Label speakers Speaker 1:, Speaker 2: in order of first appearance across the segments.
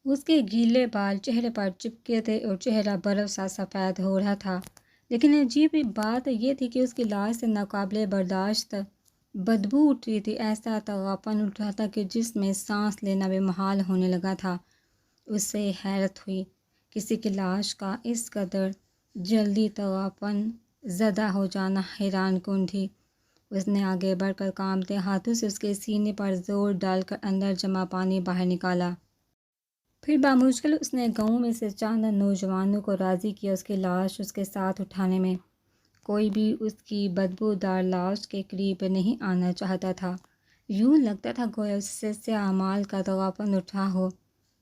Speaker 1: اس کے گیلے بال چہرے پر چپکے تھے اور چہرہ برف سا سفید ہو رہا تھا، لیکن عجیب بات یہ تھی کہ اس کی لاش سے ناقابل برداشت بدبو اٹھ رہی تھی۔ ایسا تغاپن اٹھ رہا تھا کہ جس میں سانس لینا بھی محال ہونے لگا تھا۔ اس سے حیرت ہوئی، کسی کی لاش کا اس قدر جلدی تغاپن زدہ ہو جانا حیران کن تھی۔ اس نے آگے بڑھ کر کانپتے ہاتھوں سے اس کے سینے پر زور ڈال کر اندر جمع پانی باہر نکالا۔ پھر بامشکل اس نے گاؤں میں سے چند نوجوانوں کو راضی کیا اس کی لاش اس کے ساتھ اٹھانے میں۔ کوئی بھی اس کی بدبودار لاش کے قریب نہیں آنا چاہتا تھا۔ یوں لگتا تھا گویا اس سے سیاہ اعمال کا تغاپن اٹھا ہو۔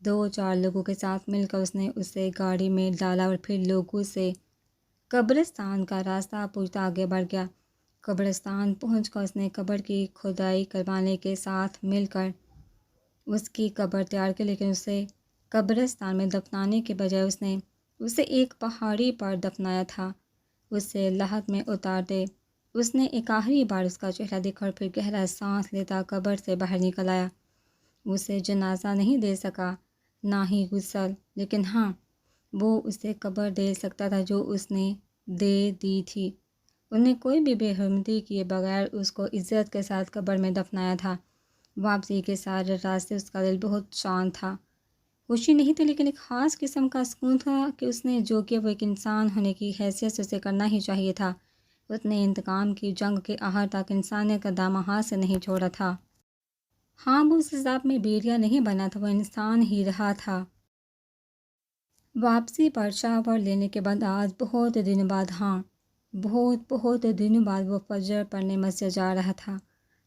Speaker 1: 2-4 لوگوں کے ساتھ مل کر اس نے اسے گاڑی میں ڈالا اور پھر لوگوں سے قبرستان کا راستہ پوچھتا آگے بڑھ گیا۔ قبرستان پہنچ کر اس نے قبر کی کھدائی کروانے کے ساتھ مل کر اس کی قبر تیار کی، لیکن اسے قبرستان میں دفنانے کے بجائے اس نے اسے ایک پہاڑی پر دفنایا تھا۔ اسے لحد میں اتار دے۔ اس نے ایک آخری بار اس کا چہرہ دیکھا اور پھر گہرا سانس لیتا قبر سے باہر نکل آیا۔ اسے جنازہ نہیں دے سکا، نہ ہی غسل، لیکن ہاں، وہ اسے قبر دے سکتا تھا جو اس نے دے دی تھی۔ انہوں نے کوئی بھی بے حرمتی کیے بغیر اس کو عزت کے ساتھ قبر میں دفنایا تھا۔ واپسی کے سارے راستے اس کا دل بہت شانت تھا۔ خوشی نہیں تھی، لیکن ایک خاص قسم کا سکون تھا کہ اس نے جو کیا وہ ایک انسان ہونے کی حیثیت سے اسے کرنا ہی چاہیے تھا۔ اس نے انتقام کی جنگ کے آخر تک انسانیت کا دامن ہاتھ سے نہیں چھوڑا تھا۔ ہاں، وہ اس عذاب میں بیڑیا نہیں بنا تھا، وہ انسان ہی رہا تھا۔ واپسی پر شاور لینے کے بعد آج بہت دنوں بعد، ہاں بہت دنوں بعد وہ فجر پڑھنے مسجد جا رہا تھا۔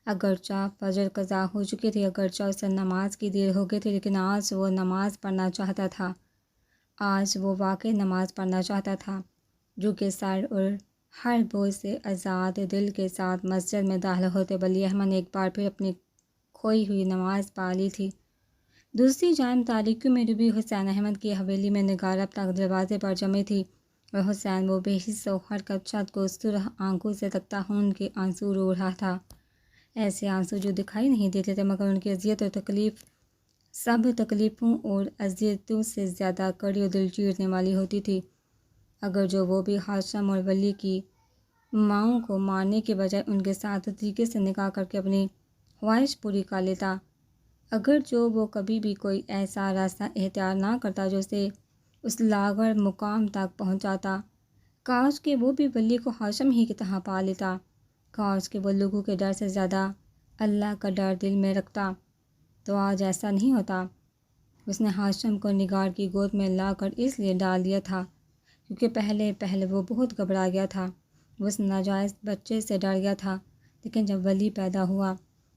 Speaker 1: اگرچہ فجر قضا ہو چکی تھی، اگرچہ اسے نماز کی دیر ہو گئی تھی، لیکن آج وہ نماز پڑھنا چاہتا تھا۔ آج وہ واقعی نماز پڑھنا چاہتا تھا، جو کہ سر اور ہر بوجھ سے آزاد دل کے ساتھ مسجد میں داخل ہوتے ولی احمد نے ایک بار پھر اپنی کھوئی ہوئی نماز پا لی تھی۔ دوسری جانب تاریکیوں میں ڈوبی حسین احمد کی حویلی میں نگار اب تک دروازے پر جمی تھی، اور حسین وہ بے حس و حرکت چھت کو سرخ آنکھوں سے تکتا خون کے آنسو رو رہا تھا۔ ایسے آنسو جو دکھائی نہیں دیتے تھے، مگر ان کی اذیت اور تکلیف سب تکلیفوں اور اذیتوں سے زیادہ کڑی اور دل چیرنے والی ہوتی تھی۔ اگر جو وہ بھی ہاشم اور ولی کی ماؤں کو مارنے کے بجائے ان کے ساتھ طریقے سے نکاح کر کے اپنی خواہش پوری کر لیتا، اگر جو وہ کبھی بھی کوئی ایسا راستہ اختیار نہ کرتا جو اسے اس لاغر مقام تک پہنچاتا، کاش کہ وہ بھی ولی کو ہاشم ہی کی طرح پا لیتا، کاش کہ وہ لوگوں کے ڈر سے زیادہ اللہ کا ڈر دل میں رکھتا، تو آج ایسا نہیں ہوتا۔ اس نے ہاشم کو نگار کی گود میں لا کر اس لیے ڈال دیا تھا کیونکہ پہلے وہ بہت گھبرا گیا تھا، وہ اس ناجائز بچے سے ڈر گیا تھا، لیکن جب ولی پیدا ہوا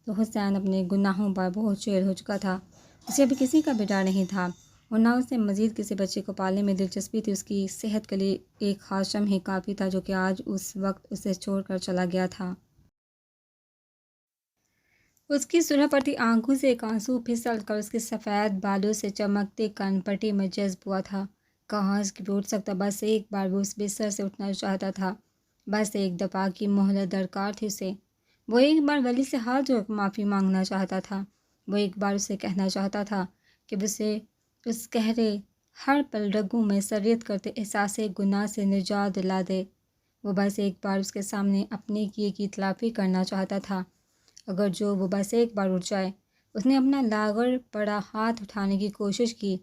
Speaker 1: تو حسین اپنے گناہوں پر بہت شیر ہو چکا تھا۔ اسے ابھی کسی کا بھی ڈر نہیں تھا، اور نہ اسے مزید کسی بچے کو پالنے میں دلچسپی تھی۔ اس کی صحت کے لیے ایک ہاشم ہی کافی تھا، جو کہ آج اس وقت اسے چھوڑ کر چلا گیا تھا۔ اس کی سرخ پڑتی آنکھوں سے ایک آنسو پھسل کر اس کے سفید بالوں سے چمکتے کان پٹی میں جذب ہوا تھا۔ کاش کہ وہ اٹھ سکتا، بس ایک بار وہ اس بستر سے اٹھنا چاہتا تھا، بس ایک دفعہ کی مہلت درکار تھی اسے۔ وہ ایک بار ولی سے ہاتھ جوڑ کر معافی مانگنا چاہتا تھا، وہ ایک بار اسے کہنا چاہتا تھا کہ وہ اسے اس گہرے ہر پل رگوں میں سریت کرتے احساس گناہ سے نجات دلا دے۔ وہ بس ایک بار اس کے سامنے اپنے کیے کی تلافی کرنا چاہتا تھا، اگر جو وہ بس ایک بار اٹھ جائے۔ اس نے اپنا لاغر پڑا ہاتھ اٹھانے کی کوشش کی،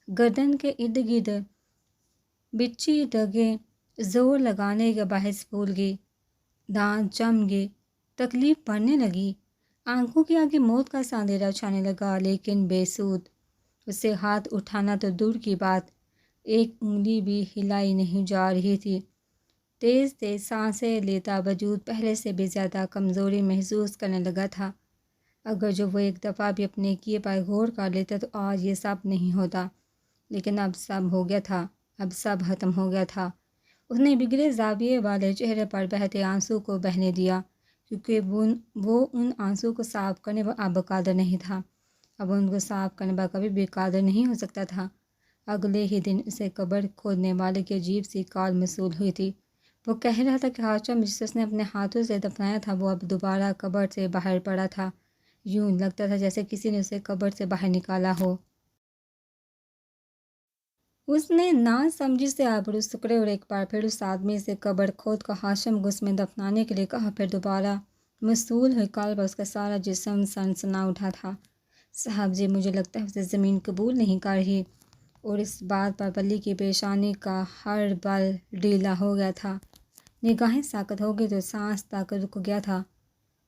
Speaker 1: گردن کے ارد گرد بچھی رگیں زور لگانے کے باعث پھول گئی، دانت جم گئے، تکلیف بڑھنے لگی، آنکھوں کے آگے موت کا سا اندھیرا چھانے لگا، لیکن بے سود۔ اس سے ہاتھ اٹھانا تو دور کی بات، ایک انگلی بھی ہلائی نہیں جا رہی تھی۔ تیز تیز سانسیں لیتا وجود پہلے سے بھی زیادہ کمزوری محسوس کرنے لگا تھا۔ اگر جو وہ ایک دفعہ بھی اپنے کیے پر غور کر لیتا تو آج یہ سب نہیں ہوتا، لیکن اب سب ہو گیا تھا، اب سب ختم ہو گیا تھا۔ اس نے بگڑے زاویے والے چہرے پر بہتے آنسو کو بہنے دیا، کیونکہ وہ ان آنسو کو صاف کرنے پر اب قادر نہیں تھا، اب ان کو صاف کرنے پر کبھی بھی قادر نہیں ہو سکتا تھا۔ اگلے ہی دن اسے قبر کھودنے والے کی عجیب سی کال موصول ہوئی تھی۔ وہ کہہ رہا تھا کہ ہاشم جسے اس نے اپنے ہاتھوں سے دفنایا تھا وہ اب دوبارہ قبر سے باہر پڑا تھا، یوں لگتا تھا جیسے کسی نے اسے قبر سے باہر نکالا ہو۔ اس نے نا سمجھی سے آبرو سکڑے اور ایک بار پھر اس آدمی سے قبر کھود کا ہاشم کو اس میں دفنانے کے لیے کہا. پھر دوبارہ مصول ہوئی کال پر اس کا سارا جسم سنسنا اٹھا تھا. صاحب جی، مجھے لگتا ہے اسے زمین قبول نہیں کر رہی. اور اس بات پر ولی کی پیشانی کا ہر بل ڈھیلا ہو گیا تھا. نگاہیں ساکت ہو گئی تو سانس تک رک گیا تھا.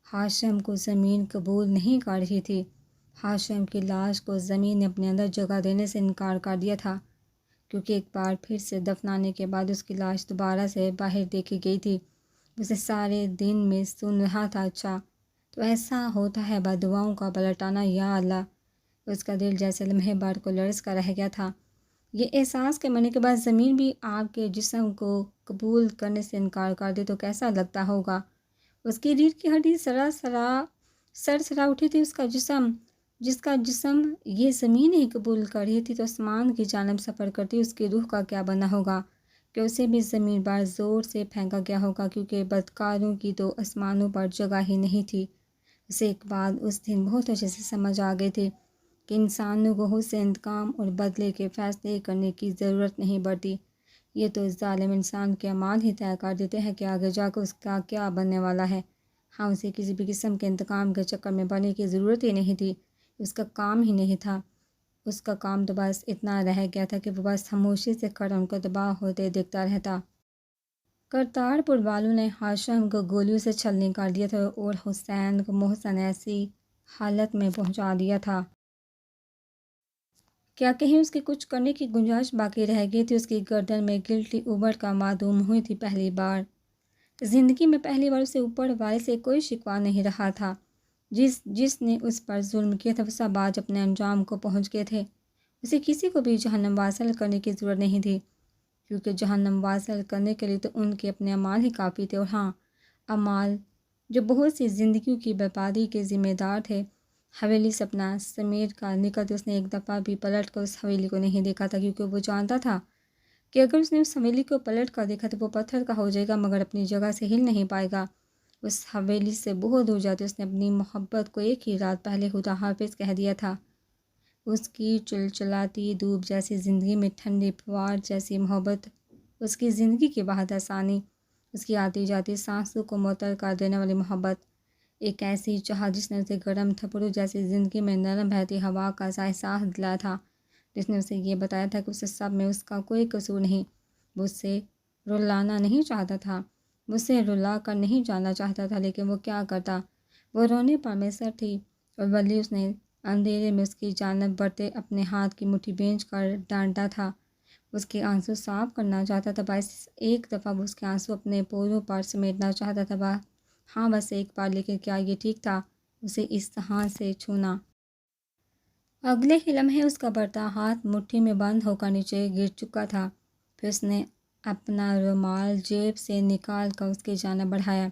Speaker 1: ہاشم کو زمین قبول نہیں کر رہی تھی. ہاشم کی لاش کو زمین نے اپنے اندر جگہ دینے سے انکار کر دیا تھا، کیونکہ ایک بار پھر سے دفنانے کے بعد اس کی لاش دوبارہ سے باہر دیکھی گئی تھی. اسے سارے دن میں سن رہا تھا. اچھا تو ایسا ہوتا ہے بددعاؤں کا پلٹانا، یا اللہ. اس کا دل جیسے لمحے بار کو لرز کر رہ گیا تھا. یہ احساس کے مرنے کے بعد زمین بھی آپ کے جسم کو قبول کرنے سے انکار کر دے تو کیسا لگتا ہوگا. اس کی ریڑھ کی ہڈی سرسرا اٹھی تھی. جس کا جسم یہ زمین ہی قبول کر رہی تھی تو آسمان کی جانب سفر کرتی اس کی روح کا کیا بنا ہوگا کہ اسے بھی زمین پر زور سے پھینکا گیا ہوگا، کیونکہ بدکاروں کی تو آسمانوں پر جگہ ہی نہیں تھی. اسے ایک بات اس دن بہت اچھے سے سمجھ آ گئی تھی کہ انسانوں کو خود سے انتقام اور بدلے کے فیصلے کرنے کی ضرورت نہیں پڑتی. یہ تو ظالم انسان کے اعمال ہی طے کر دیتے ہیں کہ آگے جا کر اس کا کیا بننے والا ہے. ہاں، اسے کسی بھی قسم کے انتقام کے چکر میں پڑنے کی ضرورت ہی نہیں تھی. اس کا کام ہی نہیں تھا. اس کا کام تو بس اتنا رہ گیا تھا کہ وہ بس خاموشی سے کھڑا ان کو تباہ ہوتے دیکھتا رہتا. کرتارپور والوں نے ہاشم کو گولیوں سے چھلنی کر دیا تھا اور حسین کو محسن ایسی حالت میں پہنچا دیا تھا. کیا کہیں اس کے کچھ کرنے کی گنجائش باقی رہ گئی تھی. اس کی گردن میں گلٹی ابھر کر معدوم ہوئی تھی. زندگی میں پہلی بار اسے اوپر والے سے کوئی شکوہ نہیں رہا تھا. جس نے اس پر ظلم کیا تھا وہ سب آج اپنے انجام کو پہنچ گئے تھے. اسے کسی کو بھی جہنم واصل کرنے کی ضرورت نہیں تھی، کیونکہ جہنم واصل کرنے کے لیے تو ان کے اپنے اعمال ہی کافی تھے. اور ہاں، اعمال جو بہت سی زندگیوں کی بربادی کے ذمہ دار تھے. حویلی سے اپنا سمیٹ کر نکلتے اس نے ایک دفعہ بھی پلٹ کر اس حویلی کو نہیں دیکھا تھا، کیونکہ وہ جانتا تھا کہ اگر اس نے اس حویلی کو پلٹ کر دیکھا تو وہ پتھر کا ہو جائے گا مگر اپنی جگہ سے ہل نہیں پائے گا. اس حویلی سے بہت دور جاتے اس نے اپنی محبت کو ایک ہی رات پہلے خدا حافظ کہہ دیا تھا. اس کی چلچلاتی دھوپ جیسی زندگی میں ٹھنڈی پھوار جیسی محبت، اس کی زندگی کی بہت آسانی، اس کی آتی جاتی سانسوں کو معطل کر دینے والی محبت، ایک ایسی چاہت جس نے اسے گرم تھپڑوں جیسی زندگی میں نرم بہتی ہوا کا احساس دلایا تھا، جس نے اسے یہ بتایا تھا کہ اسے سب میں اس کا کوئی قصور نہیں. وہ اسے رلانا نہیں چاہتا تھا، وہ اسے رلا کر نہیں جانا چاہتا تھا، لیکن وہ کیا کرتا. وہ رونے پر میسر تھی اور ولی اس نے اندھیرے میں اس کی جانب بڑھتے اپنے ہاتھ کی مٹھی بھینچ کر ڈانٹا تھا. اس کے آنسو صاف کرنا چاہتا تھا. بس ایک دفعہ وہ اس کے آنسو اپنے پوروں پر سمیٹنا چاہتا تھا. ہاں، بس ایک بار، لیکن کیا یہ ٹھیک تھا اسے اس طرح سے چھونا؟ اگلے ہی لمحے اس کا بڑھتا ہاتھ مٹھی میں بند ہو کر نیچے گر چکا تھا. پھر اس نے اپنا رومال جیب سے نکال کر اس کی جانب بڑھایا.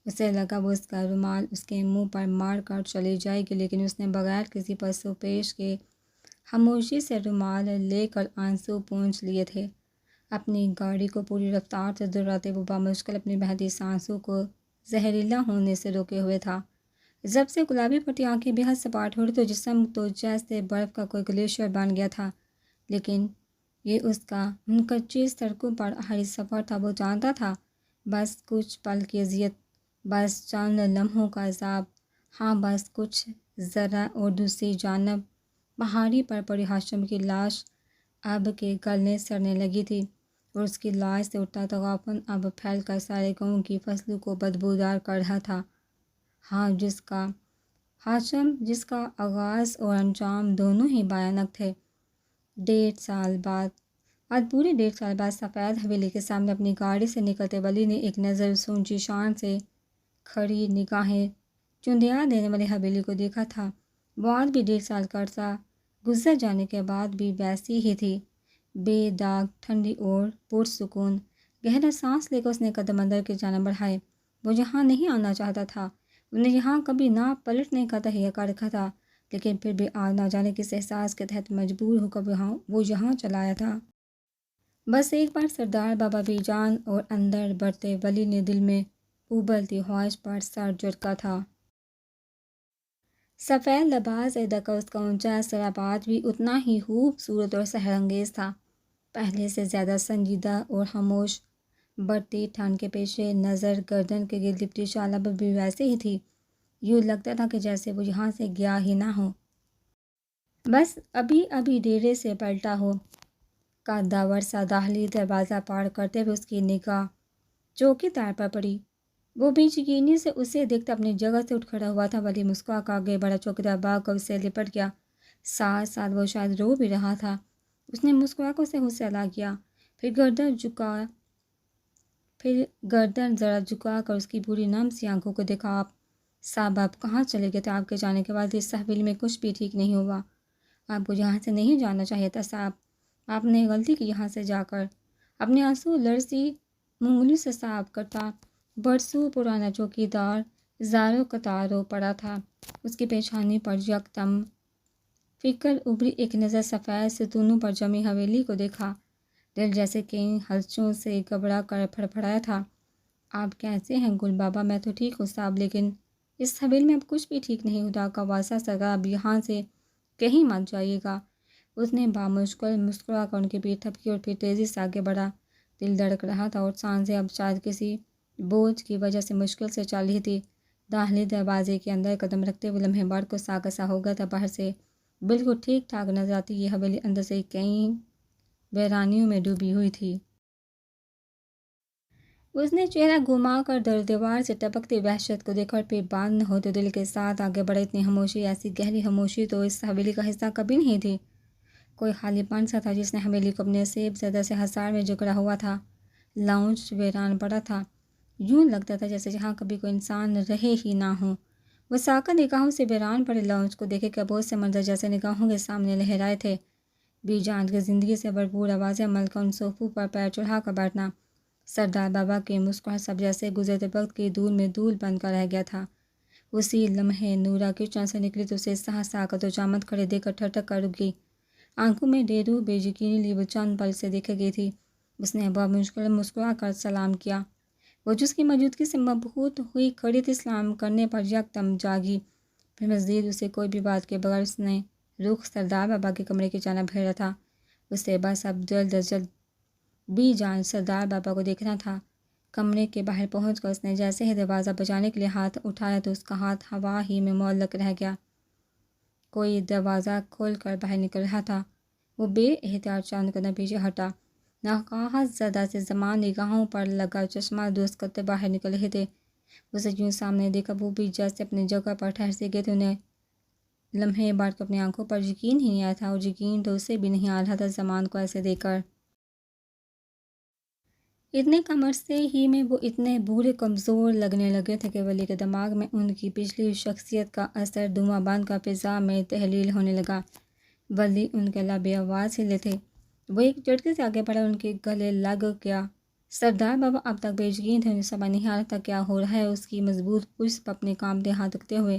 Speaker 1: اسے لگا وہ اس کا رومال اس کے منہ پر مار کر چلی جائے گی، لیکن اس نے بغیر کسی پس و پیش کے خاموشی سے رومال لے کر آنسو پونچھ لیے تھے. اپنی گاڑی کو پوری رفتار سے دوڑاتے وہ بامشکل اپنی بہتی سانسوں کو زہریلا ہونے سے روکے ہوئے تھا. جب سے گلابی پھٹی آنکھیں بے حد سپاٹ ہو رہی تو جسم تو جیسے برف کا کوئی گلیشیئر بن گیا تھا. لیکن یہ اس کا ان کچی سڑکوں پر آخری سفر تھا. وہ جانتا تھا بس کچھ پل کی اذیت، بس چند لمحوں کا عذاب. ہاں، بس کچھ ذرا. اور دوسری جانب پہاڑی پر پڑی ہاشم کی لاش اب کے گلنے سڑنے لگی تھی، اور اس کی لاش سے اٹھتا تغافن اب پھیل کر سارے گاؤں کی فصلوں کو بدبودار کر رہا تھا. ہاں، ہاشم جس کا آغاز اور انجام دونوں ہی بھیانک تھے. 1.5 سال بعد، آج پورے 1.5 سال بعد سفید حویلی کے سامنے اپنی گاڑی سے نکلتے ولی نے ایک نظر اس اونچی شان سے کھڑی نگاہیں چندیا دینے والی حویلی کو دیکھا تھا. وہ آج بھی 1.5 سال کا عرصہ گزر جانے کے بعد بھی ویسی ہی تھی، بے داغ، ٹھنڈی اور پرسکون. گہرا سانس لے کر اس نے قدم اندر کی جانب بڑھائے. وہ یہاں نہیں آنا چاہتا تھا. انہیں یہاں کبھی نہ پلٹنے کا تہیہ کر رکھا تھا، لیکن پھر بھی آج نہ جانے کس احساس کے تحت مجبور ہو کر وہ یہاں چلا آیا تھا. بس ایک بار سردار بابا بی جان اور اندر بڑھتے ولی نے دل میں ابلتی خواہش پر سر جھٹکا تھا. سفید لباس ادا کر اس کا اونچا سراپات بھی اتنا ہی خوبصورت اور سحر انگیز تھا. پہلے سے زیادہ سنجیدہ اور خاموش، بڑھتی ٹھنڈ کے پیش نظر گردن کے گرد لپٹی شعلہ بھی ویسے ہی تھی۔ یوں لگتا تھا کہ جیسے وہ یہاں سے گیا ہی نہ ہو، بس ابھی ابھی ڈیرے سے پلٹا ہو۔ قدور سا داخلی دروازہ پار کرتے ہوئے اس کی نگاہ چوکی دار پر پڑی۔ وہ بے یقینی سے اسے دیکھتا اپنی جگہ سے اٹھ کھڑا ہوا تھا۔ ولی مسکرا کر آگے بڑھا، چوکیدار بھاگ کر اسے لپٹ گیا۔ ساتھ ساتھ وہ شاید رو بھی رہا تھا۔ اس نے مسکرا کر اسے حوصلہ کیا، پھر گردن ذرا جھکا کر اس کی بری نم سی آنکھوں کو دیکھا۔ آپ صاحب، آپ کہاں چلے گئے تھے؟ آپ کے جانے کے بعد اس حویلی میں کچھ بھی ٹھیک نہیں ہوا۔ آپ کو یہاں سے نہیں جانا چاہیے تھا صاحب، آپ نے غلطی کی یہاں سے جا کر۔ اپنے آنسو لرزی منگلی سے صاف کرتا برسوں پرانا چوکیدار زاروں قطاروں پڑا تھا۔ اس کی پیشانی پر یکدم فکر ابھری، ایک نظر سفید ستونوں پر جمی حویلی کو دیکھا۔ دل جیسے کئی ہلچوں سے گھبرا کر پھڑپھڑایا تھا۔ آپ کیسے ہیں گل بابا؟ میں تو ٹھیک ہوں صاحب، لیکن اس حویلی میں اب کچھ بھی ٹھیک نہیں۔ خدا کا واسطہ سرکار، اب یہاں سے کہیں مت جائیے گا۔ اس نے بامشکل مسکرا کر ان کی پیٹھ تھپکی اور پھر تیزی سے آگے بڑھا۔ دل دھڑک رہا تھا اور سانسیں اب شاید کسی بوجھ کی وجہ سے مشکل سے چل رہی تھی۔ داخلی دروازے کے اندر قدم رکھتے ہوئے لمحے بھر کو سا ہو گیا تھا۔ باہر سے بالکل ٹھیک ٹھاک نظر آتی یہ حویلی اندر سے کئی ویرانیوں میں ڈوبی ہوئی تھی۔ اس نے چہرہ گھما کر در دیوار سے ٹپکتی وحشت کو دیکھا اور پھر بند ہوتے دل کے ساتھ آگے بڑھا۔ اتنی خاموشی، ایسی گہری خاموشی تو اس حویلی کا حصہ کبھی نہیں تھی۔ کوئی خالی پن سا تھا جس نے حویلی کو اپنے سیب زدہ سے حصار میں جکڑا ہوا تھا۔ لاؤنج ویران پڑا تھا، یوں لگتا تھا جیسے جہاں کبھی کوئی انسان رہے ہی نہ ہو۔ وہ ساکت نگاہوں سے ویران پڑے لاؤنج کو دیکھے کہ بہت سے منظر جیسے نگاہوں کے سامنے لہرائے تھے۔ بی جان کی زندگی سے بھرپور آوازیں، عمل کا ان صوفوں پر پیر چڑھا کر بیٹھنا، سردار بابا کی مسکراہٹ، سب جیسے گزرتے وقت کی دھول میں دھول بن کر رہ گیا تھا۔ اسی لمحے نورا کچن سے نکلی تو اسے ساکت و جامد کھڑے دیکھ کر ٹھٹک کر رک گئی۔ آنکھوں میں ڈیرو بے یقینی لی وہ چند پل سے دیکھے گئی تھی۔ اس نے بمشکل مسکرا کر سلام کیا۔ وہ جس کی موجودگی سے مبہوت ہوئی کھڑی تھی، سلام کرنے پر یکدم جاگی۔ پھر مزید اسے کوئی بھی بات کے بغیر اس نے رخ سردار بابا کے کمرے کی جانب پھیرا تھا۔ اسے بس اب جلد از جلد بی جان سردار بابا کو دیکھنا تھا۔ کمرے کے باہر پہنچ کر اس نے جیسے ہی دروازہ بجانے کے لیے ہاتھ اٹھایا تو اس کا ہاتھ ہوا ہی میں معلق رہ گیا۔ کوئی دروازہ کھول کر باہر نکل رہا تھا۔ وہ بے احتیاط چند قدم پیچھے ہٹا۔ ناقاہت زدہ سے زمان نگاہوں پر لگا چشمہ درست کرتے باہر نکل رہے تھے۔ اسے یوں سامنے دیکھا وہ بھی جیسے اپنی جگہ پر ٹھہر سے گئے تھے۔ انہیں لمحے بعد کو اپنی آنکھوں پر یقین ہی نہیں آیا تھا، اور یقین تو اسے بھی نہیں آ رہا تھا زمان کو ایسے دیکھ کر۔ اتنے کم عرصے ہی میں وہ اتنے بوڑھے کمزور لگنے لگے تھے کہ ولی کے دماغ میں ان کی پچھلی شخصیت کا اثر دھواں بن کر فضا میں تحلیل ہونے لگا۔ ولی ان کے لب آواز ہلے تھے۔ وہ ایک جھٹکے سے آگے بڑھا، ان کے گلے لگ گیا۔ سردار بابا اب تک بے یقین تھے، انہیں سمجھ نہیں آ رہا تھا کیا ہو رہا ہے۔ اس کی مضبوط پشت پر اپنے کانپتے ہاتھ رکھتے ہوئے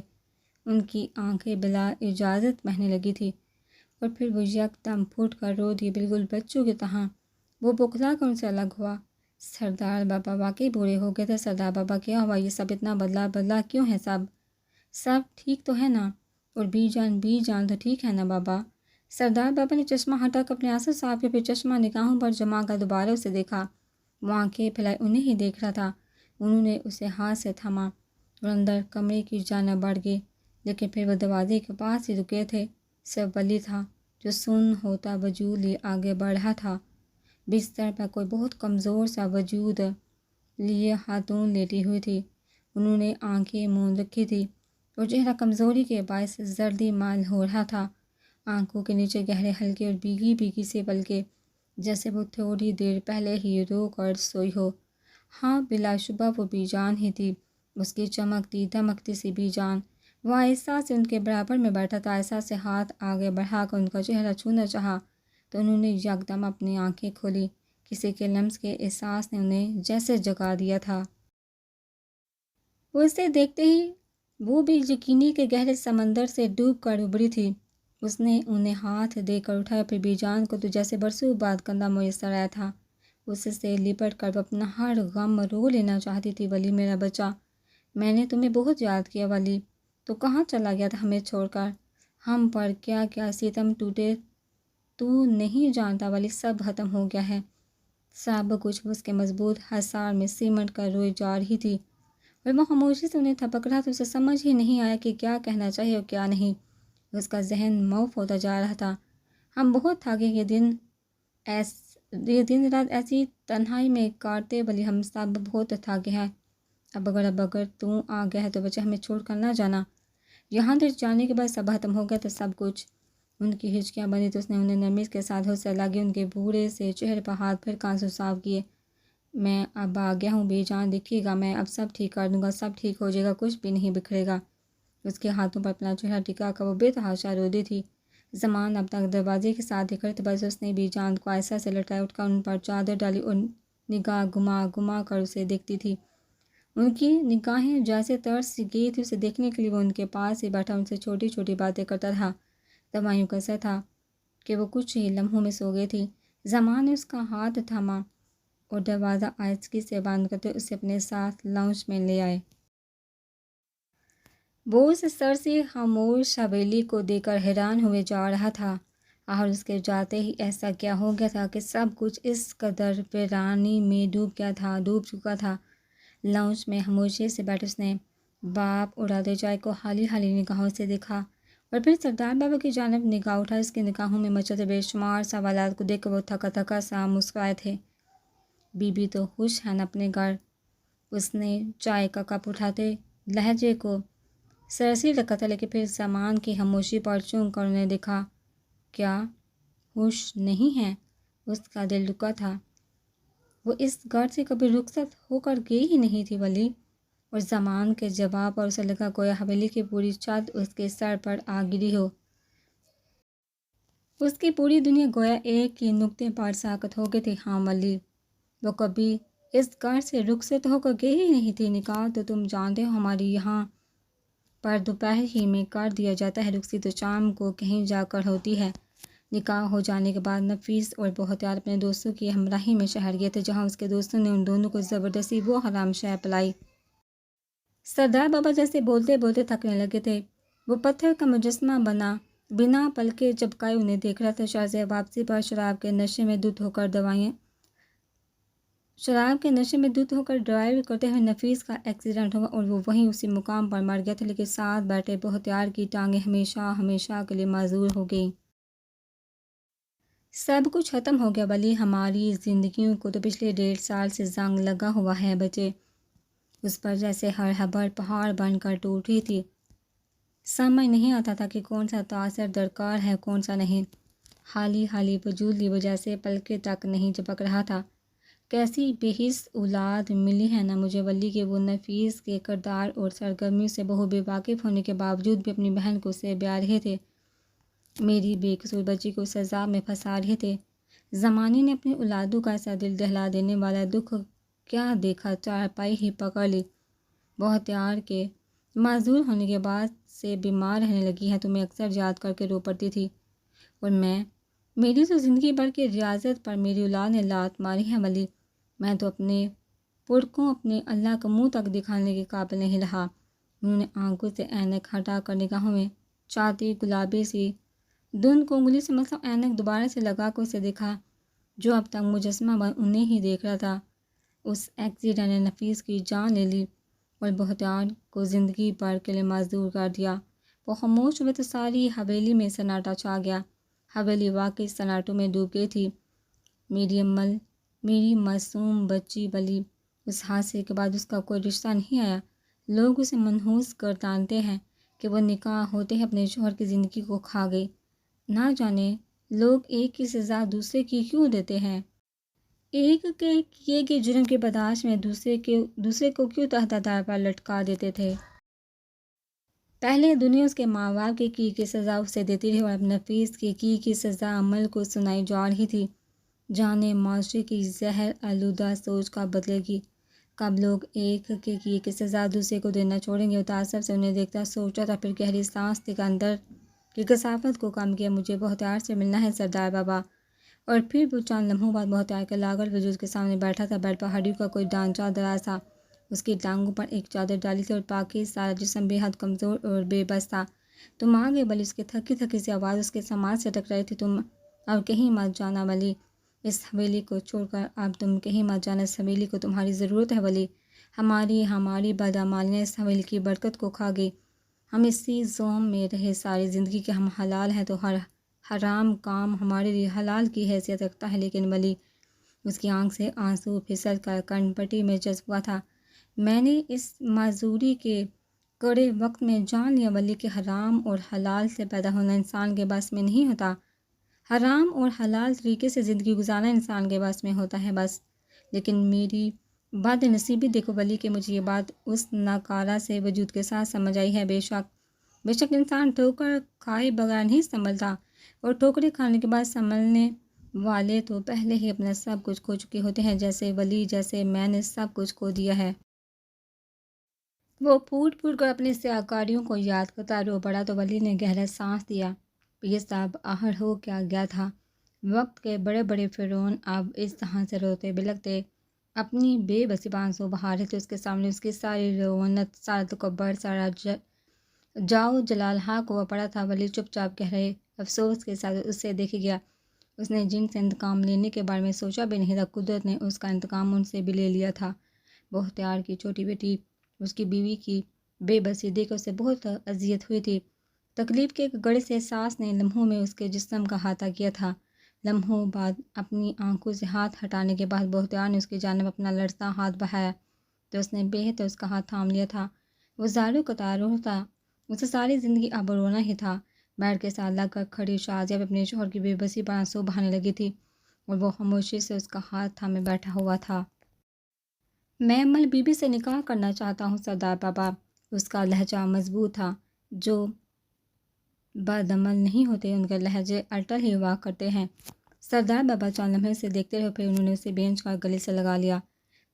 Speaker 1: ان کی آنکھیں بلا اجازت بہنے لگی تھی، اور پھر وہ یکدم پھوٹ کر رو دی، بالکل بچوں کی طرح۔ وہ بوکھلا کر ان سے الگ ہوا۔ سردار بابا واقعی بوڑھے ہو گئے تھے۔ سردار بابا کیا ہوا؟ یہ سب اتنا بدلا کیوں ہے؟ سب ٹھیک تو ہے نا؟ اور بی جان تو ٹھیک ہے نا بابا؟ سردار بابا نے چشمہ ہٹا کر اپنے آنسو صاف کیا، پھر چشمہ نگاہوں پر جما کر دوبارہ اسے دیکھا۔ وہ آنکھیں پھیلائے انہیں ہی دیکھ رہا تھا۔ انہوں نے اسے ہاتھ سے تھاما اور اندر کمرے کی جانب بڑھ گئے، لیکن پھر وہ دروازے کے پاس ہی رکے تھے۔ صرف ولی تھا جو سن ہوتا وجود لیے آگے بڑھ رہا تھا۔ بستر پر کوئی بہت کمزور سا وجود لیے خاتون لیٹی ہوئی تھی۔ انہوں نے آنکھیں موند رکھی تھی اور چہرہ کمزوری کے باعث زردی مائل ہو رہا تھا۔ آنکھوں کے نیچے گہرے ہلکے اور بھیگی سی پلکیں، جیسے وہ تھوڑی دیر پہلے ہی رو کر سوئی ہو۔ ہاں، بلا شبہ وہ بی جان ہی تھی، اس کی چمکتی دمکتی سی بی جان۔ وہ عائشہ سے ان کے برابر میں بیٹھا تھا۔ عائشہ سے ہاتھ آگے بڑھا کر ان کا چہرہ چھونا چاہا تو انہوں نے یکدم اپنی آنکھیں کھولی۔ کسی کے لمس کے احساس نے انہیں جیسے جگا دیا تھا۔ وہ اسے دیکھتے ہی وہ بے یقینی کے گہرے سمندر سے ڈوب کر ابھری تھی۔ اس نے انہیں ہاتھ دے کر اٹھایا، پھر بی جان کو تو جیسے برسوں بعد کندھا میسر آیا تھا۔ اس سے لپٹ کر وہ اپنا ہر غم رو لینا چاہتی تھی۔ ولی میرا بچہ، میں نے تمہیں بہت یاد کیا ولی، تو کہاں چلا گیا تھا ہمیں چھوڑ کر؟ ہم پر کیا کیا ستم ٹوٹے تو نہیں جانتا ولی سب ختم ہو گیا ہے۔ سب کچھ اس کے مضبوط حصار میں سیمنٹ کا روئی جا رہی تھی اور وہ خاموشی سے انہیں تھپک رہا تھا۔ اسے سمجھ ہی نہیں آیا کہ کیا کہنا چاہیے اور کیا نہیں۔ اس کا ذہن موف ہوتا جا رہا تھا۔ ہم بہت تھاکے، یہ دن رات ایسی تنہائی میں کاٹتے، ولی ہم سب بہت تھاکے ہیں۔ اب اگر تو آ گیا ہے تو بچہ ہمیں چھوڑ کر نہ جانا۔ یہاں تک جانے کے بعد سب ختم ہو گیا تو سب کچھ۔ ان کی ہچکیاں بنی تو اس نے انہیں نرمی کے ساتھ حوصلہ لگی ان کے بوڑھے سے چہرے پر ہاتھ پھر کان سے صاف کیے۔ میں اب آ گیا ہوں بی جان، دیکھیے گا میں اب سب ٹھیک کر دوں گا، سب ٹھیک ہو جائے گا، کچھ بھی نہیں بکھرے گا۔ اس کے ہاتھوں پر اپنا چہرہ ٹکا کر وہ بے تحاشا رو دی تھی۔ زمان اب تک دروازے کے ساتھ ہی کھڑے تھے، بس اس نے بی جان کو ایسا سے لٹائے، اٹھ کر ان پر چادر ڈالی اور نگاہ گھما گھما کر اسے دیکھتی تھی۔ ان کی نگاہیں جیسے ترس گئی تھی اسے دیکھنے کے لیے۔ وہ ان کے پاس ہی بیٹھا ان سے چھوٹی چھوٹی باتیں کرتا رہا۔ دوائیوں کا اثر تھا کہ وہ کچھ ہی لمحوں میں سو گئی تھی۔ زمان نے اس کا ہاتھ تھاما اور دروازہ آہستگی سے بند کرتے اسے اپنے ساتھ لاؤنج میں لے آئے۔ وہ اس سرسی خاموش حویلی کو دیکھ کر حیران ہوئے جا رہا تھا۔ اور اس کے جاتے ہی ایسا کیا ہو گیا تھا کہ سب کچھ اس قدر ویرانی میں ڈوب چکا تھا۔ لاؤنج میں خاموشی سے بیٹھے اس نے باپ اڑاتے چائے کو حالی حالی نگاہوں سے دیکھا اور پھر سردار بابا کی جانب نگاہ اٹھا۔ اس کی نگاہوں میں مچلتے بے شمار سوالات کو دیکھ کر وہ تھکا تھکا سا مسکرائے تھے۔ بی بی تو خوش ہیں اپنے گھر؟ اس نے چائے کا کپ اٹھاتے لہجے کو سرسری رکھا تھا، لیکن پھر زمان کی خاموشی پر چونک کر انہیں دیکھا۔ کیا خوش نہیں ہیں؟ اس کا دل رکا تھا۔ وہ اس گھر سے کبھی رخصت ہو کر گئی ہی نہیں تھی ولی، اور زمان کے جواب پر اسے لگا گویا حویلی کی پوری چھت اس کے سر پر آ گری ہو۔ اس کی پوری دنیا گویا ایک ہی نقطے پر ساکت ہو گئی تھی۔ ہاں ولی وہ کبھی اس گھر سے رخصت ہو کر گئی ہی نہیں تھی۔ نکاح تو تم جانتے ہو ہماری یہاں پر دوپہر ہی میں کر دیا جاتا ہے، رخصتی تو شام کو کہیں جا کر ہوتی ہے۔ نکاح ہو جانے کے بعد نفیس اور بہتیار اپنے دوستوں کی ہمراہی میں شہر گئے تھے، جہاں اس کے دوستوں نے ان دونوں کو زبردستی وہ حرام شے پلائی۔ سردار بابا جیسے بولتے بولتے تھکنے لگے تھے۔ وہ پتھر کا مجسمہ بنا پلکیں چپکائے انہیں دیکھ رہا تھا۔ شہر سے واپسی پر شراب کے نشے میں دھت ہو کر ڈرائیو کرتے ہوئے نفیس کا ایکسیڈنٹ ہوا اور وہ وہیں اسی مقام پر مر گیا تھا، لیکن ساتھ بیٹھے بہتیار کی ٹانگیں ہمیشہ کے لیے معذور ہو گئیں۔ سب کچھ ختم ہو گیا ولی ہماری زندگیوں کو تو پچھلے 1.5 سال سے زنگ لگا ہوا ہے بچے۔ اس پر جیسے ہر خبر پہاڑ بن کر ٹوٹ رہی تھی۔ سمجھ نہیں آتا تھا کہ کون سا تاثر درکار ہے کون سا نہیں۔ حالی وجود لی وہ جیسے پلکیں تک نہیں جھپک رہا تھا۔ کیسی بے حس اولاد ملی ہے نا مجھے ولی کہ وہ نفیس کے کردار اور سرگرمیوں سے بہو بے واقف ہونے کے باوجود بھی اپنی بہن کو اسے بیاہ رہے تھے، میری بے قصور بچی کو اس عذاب میں پھنسا رہے تھے۔ زمانے نے اپنی اولادوں کا ایسا دل دہلا دینے والا دکھ کیا دیکھا، چارپائی ہی پکڑ لی۔ بہتیار کے معذور ہونے کے بعد سے بیمار رہنے لگی ہے، تمہیں اکثر یاد کر کے رو پڑتی تھی، اور میری تو زندگی بھر کی ریاضت پر میری اولاد نے لات ماری ہے ولی میں تو اپنے پڑکوں اپنے اللہ کو منہ تک دکھانے کے قابل نہیں رہا۔ انہوں نے آنکھوں سے اینک ہٹا کر نگاہوں میں چاہتی گلابی سی دھند کو انگلی سے مطلب اینک دوبارہ سے لگا کر اسے دیکھا جو اب تک مجسمہ بن انہیں ہی دیکھ رہا تھا۔ اس ایکسیڈنٹ نے نفیس کی جان لے لی اور بہتیار کو زندگی بھر کے لیے معذور کر دیا۔ وہ خاموش ہوئے تو ساری حویلی میں سناٹا چھا گیا۔ حویلی واقعی سناٹوں میں ڈوب گئی تھی۔ میری معصوم بچی ولی اس حادثے کے بعد اس کا کوئی رشتہ نہیں آیا۔ لوگ اسے منحوس گردانتے ہیں کہ وہ نکاح ہوتے ہی اپنے شوہر کی زندگی کو کھا گئی۔ نہ جانے لوگ ایک کی سزا دوسرے کی کیوں دیتے ہیں، ایک کے کیے گئے جرم کی برداشت میں دوسرے کو کیوں تحت دار پر لٹکا دیتے تھے۔ پہلے دنیا اس کے ماں باپ کی سزا اسے دیتی رہی اور اب نفیس کی سزا عمل کو سنائی جا رہی تھی۔ جانے معاشرے کی زہر آلودہ سوچ کب بدلے گی، کب لوگ ایک کے کیے کی سزا دوسرے کو دینا چھوڑیں گے۔ متاثر سے انہیں دیکھتا سوچا تھا، پھر گہری سانس لے کر اندر کی کثافت کو کم کیا۔ مجھے بہتیار سے ملنا ہے سردار بابا۔ اور پھر وہ چند لمحوں بعد بہتیار کے لاغر وجود کے سامنے بیٹھا تھا۔ بیڈ پر ہڈیوں کا کوئی ڈھانچہ دراز تھا، اس کی ٹانگوں پر ایک چادر ڈالی تھی اور باقی سارا جسم بے حد کمزور اور بے بس تھا۔ تم آ گئے ولی اس کی تھکی سی آواز اس کے سماعت سے ٹکرائی تھی۔ تم اور کہیں مت جانا ولی، اس حویلی کو چھوڑ کر اب تم کہیں مت جانا، اس حویلی کو تمہاری ضرورت ہے ولی، ہماری بدعمالیاں اس حویلی کی برکت کو کھا گئی، ہم اسی زوم میں رہے ساری زندگی کہ ہم حلال ہیں تو ہر حرام کام ہمارے لیے حلال کی حیثیت رکھتا ہے، لیکن ولی، اس کی آنکھ سے آنسو پھسل کر کرن پٹی میں جذب ہوا تھا۔ میں نے اس معذوری کے کڑے وقت میں جان لیا ولی کہ حرام اور حلال سے پیدا ہونا انسان کے بس میں نہیں ہوتا، حرام اور حلال طریقے سے زندگی گزارنا انسان کے بس میں ہوتا ہے بس۔ لیکن میری بد نصیبی دیکھو ولی کہ مجھے یہ بات اس ناکارہ سے وجود کے ساتھ سمجھ آئی ہے۔ بے شک انسان ٹھوکر کھائے بغیر نہیں سنبھلتا، اور ٹھوکریں کھانے کے بعد سنبھلنے والے تو پہلے ہی اپنا سب کچھ کھو چکے ہوتے ہیں، جیسے ولی، جیسے میں نے سب کچھ کھو دیا ہے۔ وہ پھوٹ پھوٹ کر اپنی سیاکاریوں کو یاد کرتا رو پڑا تو ولی نے گہرا سانس دیا۔ یہ سب آخر ہو کیا گیا تھا؟ وقت کے بڑے بڑے فرعون اب اس طرح سے روتے بلکتے اپنی بے بسی پان سو بہا رہے تھے، اس کے سامنے اس کی ساری رونت، سارا تکبر، سارا جاؤ جلال حق ہوا پڑا تھا۔ ولی چپ چاپ گہرے افسوس کے ساتھ اسے دیکھ گیا، اس نے جن سے انتقام لینے کے بارے میں سوچا بھی نہیں تھا، قدرت نے اس کا انتقام ان سے بھی لے لیا تھا۔ بختیار کی چھوٹی بیٹی، اس کی بیوی کی بے بسی دیکھ اسے بہت اذیت ہوئی تھی، تکلیف کے ایک گڑھے سے احساس نے لمحوں میں اس کے جسم کا احاطہ کیا تھا۔ لمحوں بعد اپنی آنکھوں سے ہاتھ ہٹانے کے بعد بختیار نے اس کی جانب اپنا لڑتا ہاتھ بڑھایا تو اس نے بے اس کا ہاتھ تھام لیا تھا۔ وہ زاروں قطاروں تھا، اسے ساری زندگی اب رونا ہی تھا۔ بیڈ کے ساتھ لگ کر کھڑی شازیہ اپنے شوہر کی بے بسی پر آنسو بہانے لگی تھی اور وہ خاموشی سے اس کا ہاتھ تھامے بیٹھا ہوا تھا۔ میں امل بی بی سے نکاح کرنا چاہتا ہوں سردار بابا، اس کا لہجہ مضبوط تھا۔ جو بدعمل نہیں ہوتے ان کے لہجے اٹل ہی ہوا کرتے ہیں۔ سردار بابا چند لمحے سے دیکھتے رہے، پھر انہوں نے اسے بینچ کا گلے سے لگا لیا۔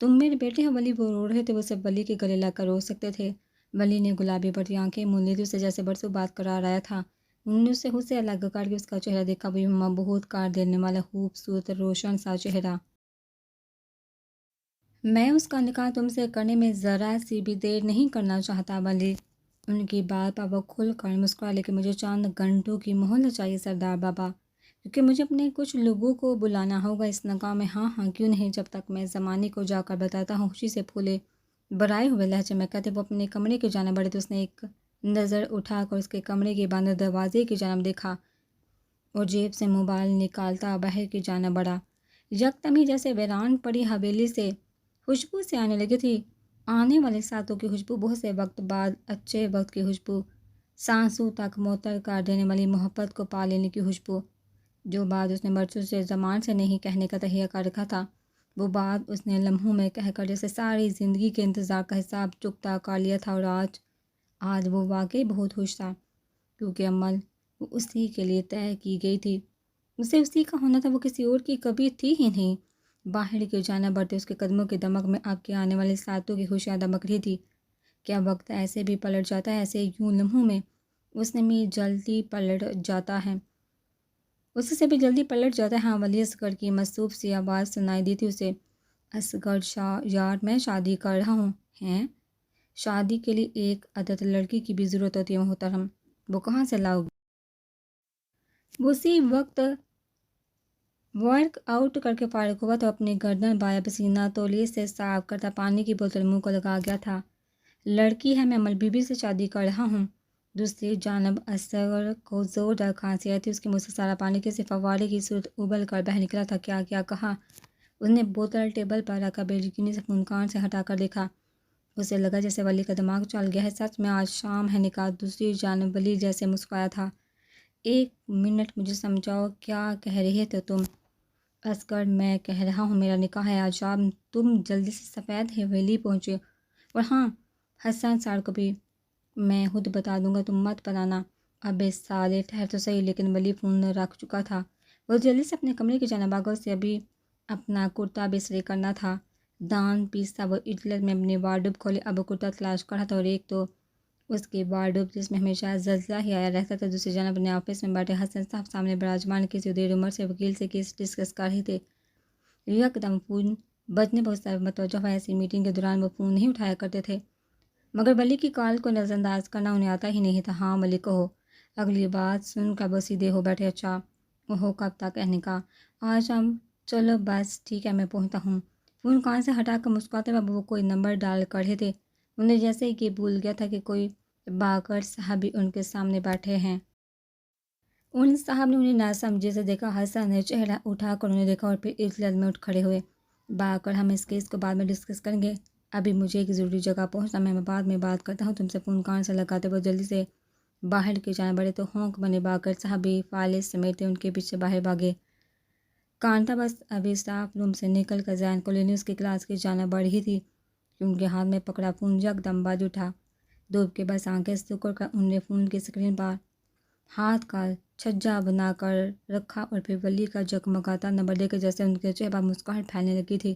Speaker 1: تم میرے بیٹے ہو ولی؟ وہ رو رہے تھے، وہ صرف ولی کے گلے لگ کر رو سکتے تھے۔ ولی نے گلابی بڑی آنکھیں مون لی تھی، اسے جیسے برسوں بات کرا رہا تھا۔ انہوں نے اسے خود سے الگ کر کے اس کا چہرہ دیکھا، وہ مبہوت کر دینے والا خوبصورت روشن سا چہرہ۔ میں اس کا نکاح تم سے کرنے میں ذرا سی بھی دیر نہیں کرنا چاہتا ولی۔ ان کی بات پر وہ کھل کر مسکرا، لیکن مجھے چند گھنٹوں کی مہلت چاہیے سردار بابا، کیونکہ مجھے اپنے کچھ لوگوں کو بلانا ہوگا اس نکاح میں۔ ہاں کیوں نہیں، جب تک میں زمانے کو جا کر بتاتا ہوں، خوشی سے پھولے برائے ہوئے لہجے میں کہتے وہ اپنے کمرے کی جانب بڑھے تو اس نے ایک نظر اٹھا کر اس کے کمرے کے بند دروازے کی جانب دیکھا اور جیب سے موبائل نکالتا باہر کی جانب بڑھا۔ یکدم ہی جیسے ویران پڑی حویلی سے خوشبو سے آنے لگی تھی، آنے والے ساتوں کی خوشبو، بہت سے وقت بعد اچھے وقت کی خوشبو، سانسوں تک معطل کر دینے والی محبت کو پا لینے کی خوشبو۔ جو بات اس نے برسوں سے زبان سے نہیں کہنے کا تہیہ کر رکھا تھا، وہ بات اس نے لمحوں میں کہہ کر جیسے ساری زندگی کے انتظار کا حساب چکتا کر لیا تھا، اور آج وہ واقعی بہت خوش تھا، کیونکہ عمل وہ اسی کے لیے طے کی گئی تھی، اسے اسی کا ہونا تھا، وہ کسی اور کی کبھی تھی ہی نہیں۔ باہر کی جانب بڑھتے اس کے قدموں کی دمک میں اب کے آنے والے ساتوں کی خوشیاں دمک رہی تھی۔ کیا وقت ایسے بھی پلٹ جاتا ہے، ایسے یوں لمحوں میں اس نے بھی جلدی پلٹ جاتا ہے، اس سے بھی جلدی پلٹ جاتا ہے۔ ہاں ولی اصغر کی مصروف سی آواز سنائی دی تھی اسے۔ اصغر یار میں شادی کر رہا ہوں۔ ہیں؟ شادی کے لیے ایک عدد لڑکی کی بھی ضرورت ہوتی ہے محترم، وہ کہاں سے لاؤ گی؟ وہ اسی وقت ورک آؤٹ کر کے فارغ ہوا تو اپنی گردن بایا پسینہ تولیے سے صاف کرتا پانی کی بوتل منہ کو لگا گیا تھا۔ لڑکی ہے، میں امل بی بی سے شادی کر رہا ہوں۔ دوسری جانب اصغر کو زوردار کھانسی آئی تھی، اس کے منہ سے سارا پانی کسی فوارے کی صورت ابل کر بہہ نکلا تھا۔ کیا کہا؟ اس نے بوتل ٹیبل پر رکھ کر بے یقینی سے فون کان سے ہٹا کر دیکھا، اسے لگا جیسے ولی کا دماغ چل گیا ہے۔ سچ میں آج شام ہے نکاح؟ دوسری جانب ولی جیسے مسکرایا تھا۔ ایک منٹ مجھے سمجھاؤ، کیا کہہ رہے تھے تم؟ اصغر میں کہہ رہا ہوں میرا نکاح ہے آج شام، تم جلدی سے سفید حویلی پہنچے، اور ہاں حسن سار کو بھی میں خود بتا دوں گا، تم مت بتانا۔ اب اس سالے ٹھہر تو صحیح، لیکن ولی فون رکھ چکا تھا، وہ جلدی سے اپنے کمرے کی جانب آگا، اسے ابھی اپنا کرتا بستری کرنا تھا۔ دان پیستا وہ اٹلت میں اپنی وارڈروب کھولے، اب وہ کرتا تلاش کر رہا تھا، اور ایک تو اس کی وارڈروب جس میں ہمیشہ زلزلہ ہی آیا رہتا تھا، دوسری جانب اپنے آفس میں بیٹھے حسن صاحب سامنے براجمان کسی دیر عمر سے وکیل سے کیس ڈسکس کر رہے تھے۔ یکدم فون بجنے پر اس طرف متوجہ ہوا، ایسی میٹنگ کے دوران وہ فون نہیں اٹھایا کرتے تھے، مگر ولی کی کال کو نظر انداز کرنا انہیں آتا ہی نہیں تھا۔ ہاں ولی کہو۔ اگلی بات سن کر وہ سیدھے ہو بیٹھے۔ اچھا، وہ کب تک کہنے کا آج ہم چلو بس ٹھیک ہے میں پہنچتا ہوں۔ فون کان سے ہٹا کر مسکراتے ہوئے وہ کوئی نمبر ڈال کر رہے تھے۔ انہیں جیسے ہی کہ بھول گیا تھا کہ کوئی باکر صاحب بھی ان کے سامنے بیٹھے ہیں۔ ان صاحب نے انہیں ناسمجھے سے دیکھا، حسن نے چہرہ اٹھا کر انہیں دیکھا اور پھر ایک لہر میں اٹھ کھڑے ہوئے۔ باکر ہم اس کیس کو بعد میں ڈسکس کریں گے، ابھی مجھے ایک ضروری جگہ پہنچنا، میں بعد میں بات کرتا ہوں تم سے۔ فون کان سے لگاتے وہ جلدی سے باہر کی جانب بڑھے تو ہونک بنے باکر صاحب بھی فائلیں سمیٹے ان کے پیچھے باہر بھاگے۔ کانتا بس ابھی اسٹاف روم سے نکل کر زین کالونیز کی کلاس کی جانب بڑھ رہی تھی کہ ان کے ہاتھ میں پکڑا فون یکدم بج اٹھا۔ دھوپ کے بس آنکھیں سکڑ کر انہوں نے فون کی اسکرین پر ہاتھ کا چھجا بنا کر رکھا اور پھر ولی کا جگمگاتا نمبر دے کر جیسے ان کے چہرے پر مسکراہٹ پھیلنے لگی تھی۔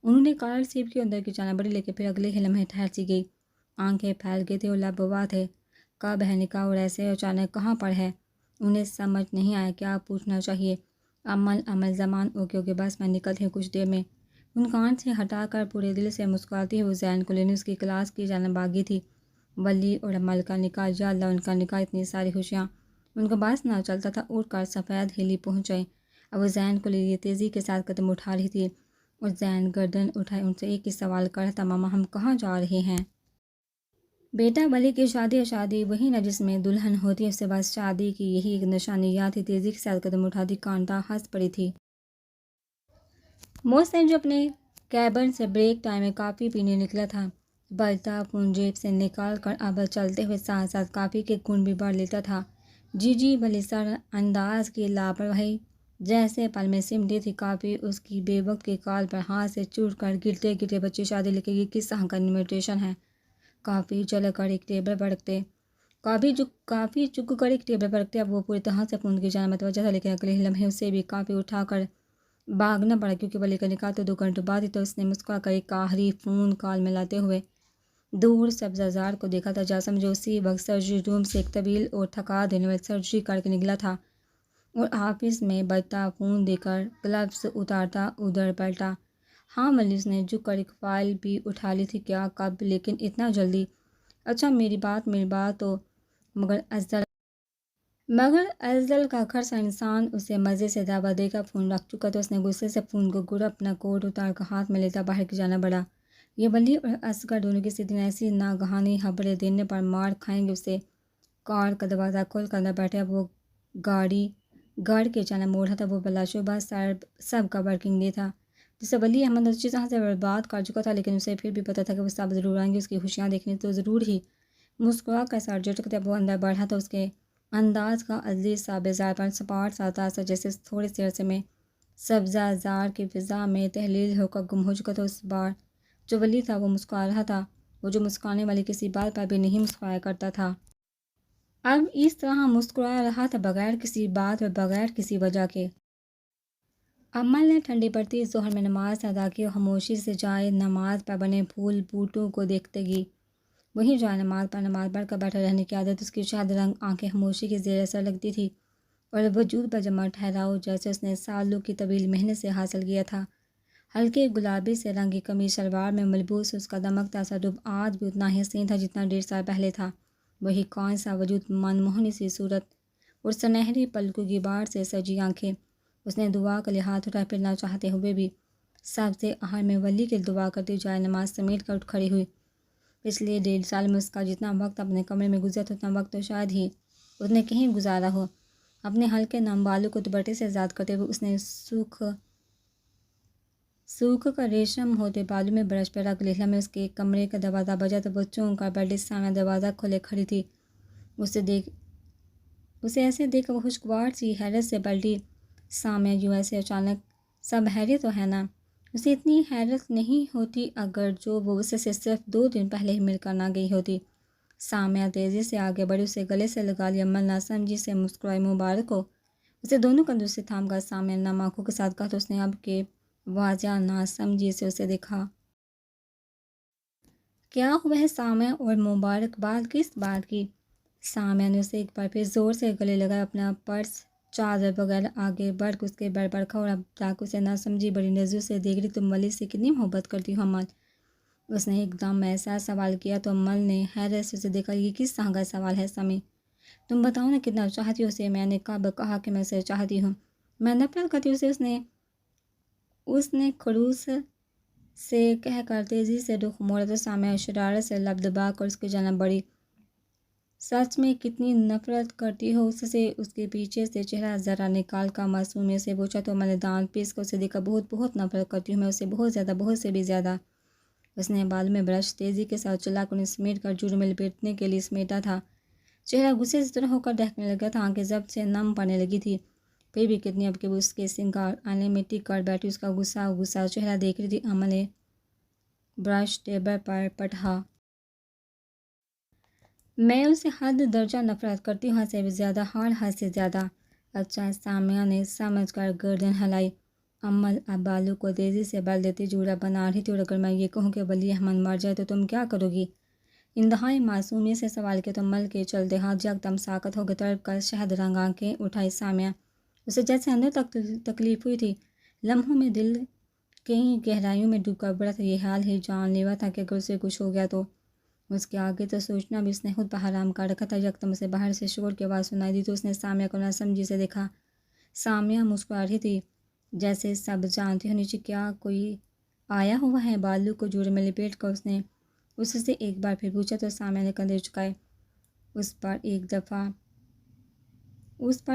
Speaker 1: انہوں نے کالر ریسیو کی اندر کی جانب بڑھی، لیکن پھر اگلے ہی لمحے ٹھہر سی گئی۔ آنکھیں پھیل گئی تھی اور لب بوا تھے۔ کب ہے نکاح اور ایسے اچانک کہاں پر ہے؟ انہیں سمجھ نہیں آیا کیا پوچھنا چاہیے۔ عمل زمان اوکے بس میں نکلتی ہوں کچھ دیر میں۔ ان کان سے ہٹا کر پورے دل سے مسکراتی ہوئی زین کالونیز کی کلاس کی جانب بھاگی تھی۔ ولی اور عمل کا نکاح، یا اللہ ان کا نکاح، اتنی ساری خوشیاں، ان کا باعث نہ چلتا تھا اٹھ کر سفید ہیلی پہنچے۔ اب وہ زین کو لیے تیزی کے ساتھ قدم اٹھا رہی تھی اور زین گردن اٹھائے ان سے ایک ہی سوال کر رہا تھا، ماما ہم کہاں جا رہے ہیں؟ بیٹا ولی کی شادی وہی نہ جس میں دلہن ہوتی ہے، اس سے بس شادی کی یہی ایک نشانی یاد تھی۔ تیزی کے ساتھ قدم اٹھاتی کانتا ہنس پڑی تھی۔ محسن جو اپنے کیبن سے بریک ٹائم میں کافی پینے نکلا تھا، بلتا فون جیب سے نکال کر اب چلتے ہوئے ساتھ ساتھ کافی کے گھونٹ بھی بھر لیتا تھا۔ جی ولی سر انداز کی لاپرواہی جیسے پل میں سمٹی تھی۔ کافی اس کی بے وقت کی کال پر ہاتھ سے چھوٹ کر گرتے بچے شادی لے کے یہ کس طرح کا انویٹیشن ہے؟ کافی چل کر ایک ٹیبل پر رکھتے کافی چک کر ایک ٹیبل پر رکھتے اب وہ پوری طرح سے فون کی جانب متوجہ تھا، لیکن اگلے لمحے اسے بھی کافی اٹھا کر بھاگنا پڑا کیونکہ ولی کا نکاح تو 2 گھنٹوں بعد ہی۔ تو اس نے مسکرا کر ایک آخری فون کال ملاتے ہوئے دور سبزہ زار کو دیکھا تھا۔ جاسم جو اسی وقت سرجری روم سے ایک طویل اور تھکا دینے والی سرجری کر کے نکلا تھا اور آفس میں بجتا فون دے کر گلوز اتارتا ادھر پلٹا۔ ہاں ولی اس نے جھک کر ایک فائل بھی اٹھا لی تھی۔ کیا کب؟ لیکن اتنا جلدی؟ اچھا میری بات تو مگر ازل کا خرسا انسان اسے مزے سے دعوت دے کر فون رکھ چکا تو اس نے غصے سے فون کو گرا اپنا کوٹ اتار کر ہاتھ میں لیتا باہر کی جانا بڑھا۔ یہ ولی اور اصغر دونوں کسی دن ایسی ناگہانی خبریں دینے پر مار کھائیں گے۔ اسے کار کا دروازہ کھول کر اندر بیٹھے اب وہ گاڑی گھر کے جانا موڑ رہا تھا۔ وہ بلا شبہ سب کا ورکنگ ڈے تھا جسے ولی احمد اچھی طرح سے برباد کر چکا تھا، لیکن اسے پھر بھی پتہ تھا کہ وہ سب ضرور آئیں گے اس کی خوشیاں دیکھنے تو ضرور ہی۔ مسکرا کر سر جھٹکتے اب وہ اندر بڑھا تو اس کے انداز کا ازلی سا بیزار پر سپاٹ سا تھا جیسے تھوڑے سے عرصے میں سبزہ زار کی فضا میں تحلیل ہو کر گم ہو چکا تھا۔ اس بار جو ولی تھا وہ مسکرا رہا تھا، وہ جو مسکرانے والی کسی بات پر بھی نہیں مسکرایا کرتا تھا، اب اس طرح مسکرا رہا تھا بغیر کسی بات اور بغیر کسی وجہ کے۔ عمل نے ٹھنڈی پڑتی ظہر میں نماز ادا کی اور خاموشی سے جائے نماز پر بنے پھول بوٹوں کو دیکھتے گی۔ وہیں جائے نماز پر نماز پڑھ کر بیٹھے رہنے کی عادت اس کی شاہد رنگ آنکھیں خاموشی کے زیر اثر لگتی تھی اور وجود پر جمع ٹھہراؤ جیسے اس نے سالوں کی طویل محنت سے حاصل کیا تھا۔ ہلکے گلابی سے رنگ کی قمیض شلوار میں ملبوس اس کا دمکتا سا روپ آج بھی اتنا ہی حسین تھا جتنا 1.5 سال پہلے تھا۔ وہی کون سا وجود، منموہنی سی صورت اور سنہری پلکوں کی باڑ سے سجی آنکھیں۔ اس نے دعا کے لیے ہاتھ اٹھائے، پھر نہ چاہتے ہوئے بھی سب سے آخر میں ولی کے دعا کرتی جائے نماز سمیٹ کر اٹھ کھڑی ہوئی۔ پچھلے 1.5 سال میں اس کا جتنا وقت اپنے کمرے میں گزرا تھا اتنا وقت تو شاید ہی اس نے کہیں گزارا ہو۔ اپنے ہلکے نم بالوں کو دوپٹے سے آزاد کرتے ہوئے اس نے سوکھ کر ریشم ہوتے بالوں میں برش پہ رکھ لیا۔ میں اس کے کمرے کا دروازہ بجا تو وہ چونک کر بیٹھی سامنے دروازہ کھولے کھڑی تھی۔ اسے ایسے دیکھ کر وہ خوشگوار سی حیرت سے پلٹی۔ سامنے یوں ایسے اچانک؟ سب حیرت تو ہے نا؟ اسے اتنی حیرت نہیں ہوتی اگر جو وہ اسے صرف 2 دن پہلے ہی مل کر نہ گئی ہوتی۔ سامعہ تیزی سے آگے بڑھی، اسے گلے سے لگا لیا۔ عمل نہ سمجھی سے مسکرائی، مبارک ہو۔ اسے دونوں کندھوں سے تھام کر سامعہ نم آنکھوں کے ساتھ کہا تو اس نے اب کے واضح نہ سمجھی سے اسے دیکھا۔ کیا ہوا ہے سامعہ؟ اور مبارکباد کس بات کی؟ سامعہ نے اسے ایک بار پھر زور سے گلے لگایا، اپنا پرس چادر وغیرہ آگے بڑھ کر اس کے بر پر رکھا اور اب تک اسے نہ سمجھی بڑی نظروں سے دیکھ رہی۔ تم ولی سے کتنی محبت کرتی ہو عمل؟ اس نے ایک دم ایسا سوال کیا تو عمل نے حیرت سے اسے دیکھا۔ یہ کس طرح کا سوال ہے سمی؟ تم بتاؤ نا کتنا چاہتی ہو اسے؟ میں نے کب کہا کہ میں اسے چاہتی ہوں؟ میں نفرت کرتی ہوں اسے، اس نے خلوص سے کہہ کر تیزی سے رخ موڑا تو سامعہ شرارت سے لب دبا کر اس کی جانب بڑھی۔ سچ میں کتنی نفرت کرتی ہو اس سے؟ اس کے پیچھے سے چہرہ ذرا نکال کر معصومیت سے پوچھا تو میں نے دانت پیس کر اسے دیکھا۔ بہت بہت نفرت کرتی ہوں میں اسے، بہت زیادہ، بہت سے بھی زیادہ۔ اس نے بالوں میں برش تیزی کے ساتھ چلا کر انہیں سمیٹ کر جڑ میں لپیٹنے کے لیے سمیٹا تھا۔ چہرہ غصے سے طرح ہو کر دہکنے لگا تھا، آنکھیں ضبط سے نم پڑنے لگی تھی۔ پھر بھی کتنی اب کہ وہ اس کے سنگار آنے میں ٹک کر بیٹھی، اس کا غصہ چہرہ دیکھ رہی تھی۔ عملے برش ٹیبل پر پٹھا۔ میں اسے حد درجہ نفرت کرتی ہوں، حد سے بھی زیادہ، ہر حد سے زیادہ۔ اچھا، سامعہ نے سمجھ کر گردن ہلائی۔ امل اب بالوں کو تیزی سے بل دیتی جوڑا بنا رہی تھی۔ اور اگر میں یہ کہوں کہ ولی احمد مر جائے تو تم کیا کرو گی؟ انتہائی معصومیت سے سوال کیا تو مل کے چلتے ہاتھ یکدم ساکت ہو گئے۔ تڑپ کر شہد رنگ آنکھیں اٹھائی سامعہ، اسے جیسے اندر تک تکلیف ہوئی تھی۔ لمحوں میں دل کئی گہرائیوں میں ڈوب کر بڑا تھا۔ یہ حال ہی جان لیوا تھا کہ اگر اسے کچھ ہو گیا تو اس کے آگے تو سوچنا بھی اس نے خود پر حرام کر رکھا تھا۔ یکدم اسے باہر سے شور کی آواز سنائی دی تو اس نے سامعہ کو ناسمجھی سے دیکھا۔ سامعہ مسکرا رہی تھی جیسے سب جانتی ہو نیچے کیا کوئی آیا ہوا ہے۔ بالوں کو جوڑے میں لپیٹ کر اس نے اس سے ایک بار پھر پوچھا تو سامعہ نے کندھے جھکائے۔ اس پر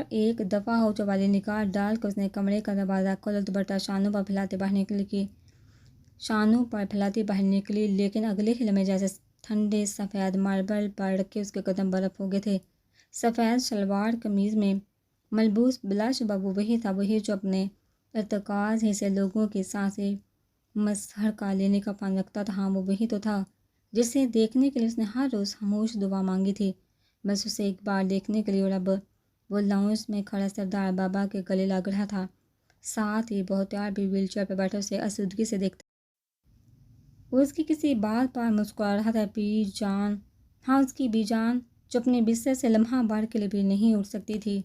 Speaker 1: ایک دفعہ ہوٹوں والی نگاہ ڈال کر اس نے کمرے کا دروازہ کھولا تو برتا شانوں پر پھیلاتی باہر نکلی، لیکن اگلے ہی لمحے جیسے ٹھنڈے سفید ماربل پر رکھے اس کے قدم برف ہو گئے تھے۔ سفید شلوار قمیض میں ملبوس بلا شبہ وہ وہی تھا، وہی جو اپنے ارتکاز ہی سے لوگوں کی سانسیں مسحر کا لینے کا فن رکھتا تھا۔ ہاں، وہ وہی تو تھا جسے دیکھنے کے لیے اس نے ہر روز خاموش دعا مانگی تھی، بس اسے ایک بار دیکھنے کے لیے۔ اور اب وہ لاؤنج میں کھڑا سردار بابا کے گلے لگ رہا تھا، ساتھ ہی بہتیار بھی ویل چیئر پر بیٹھا اسے آسودگی سے دیکھتا۔ وہ اس کی کسی بات پر مسکرا رہا تھا۔ اس کی بی جان جو اپنے بستر سے لمحہ بھر کے لیے بھی نہیں اٹھ سکتی تھی۔